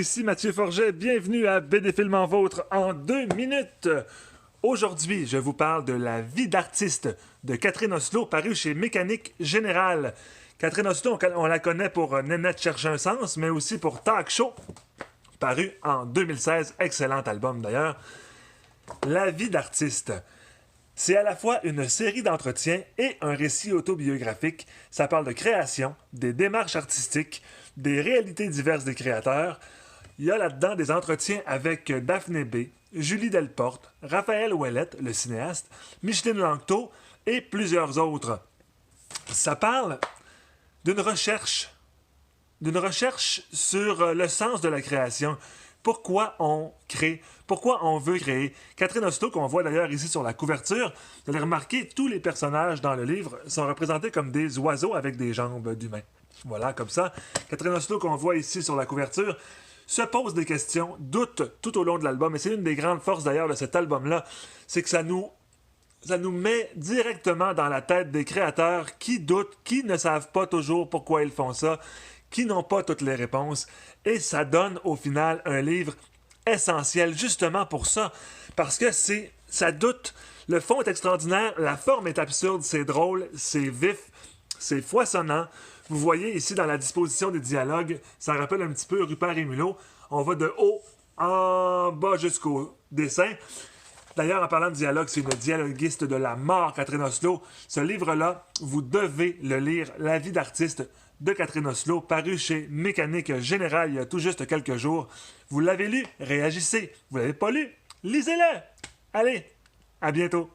ici Mathieu Forget, bienvenue à BD Film en Vôtre en 2 minutes. Aujourd'hui, je vous parle de La vie d'artiste de Catherine Oslo, paru chez Mécanique Générale. Catherine Oslo, on la connaît pour Nénette cherche un sens, mais aussi pour Talk Show, paru en 2016, excellent album d'ailleurs. La vie d'artiste. C'est à la fois une série d'entretiens et un récit autobiographique. Ça parle de création, des démarches artistiques, des réalités diverses des créateurs. Il y a là-dedans des entretiens avec Daphné B, Julie Delporte, Raphaël Ouellette, le cinéaste, Micheline Langto et plusieurs autres. Ça parle d'une recherche sur le sens de la création. Pourquoi on crée, pourquoi on veut créer. Catherine Oslo, qu'on voit d'ailleurs ici sur la couverture, vous allez remarquer, tous les personnages dans le livre sont représentés comme des oiseaux avec des jambes d'humains. Voilà, comme ça. Catherine Oslo, qu'on voit ici sur la couverture, se pose des questions, doute tout au long de l'album. Et c'est une des grandes forces d'ailleurs de cet album-là, c'est que ça nous met directement dans la tête des créateurs qui doutent, qui ne savent pas toujours pourquoi ils font ça, qui n'ont pas toutes les réponses, et ça donne au final un livre essentiel justement pour ça, parce que ça doute, le fond est extraordinaire, la forme est absurde, c'est drôle, c'est vif, c'est foisonnant. Vous voyez ici dans la disposition des dialogues, ça rappelle un petit peu Rupert et Mulot, on va de haut en bas jusqu'au dessin. D'ailleurs, en parlant de dialogue, c'est une dialoguiste de la mort, Catherine Oslo. Ce livre-là, vous devez le lire, La vie d'artiste de Catherine Oslo, paru chez Mécanique Générale il y a tout juste quelques jours. Vous l'avez lu? Réagissez. Vous l'avez pas lu? Lisez-le! Allez, à bientôt!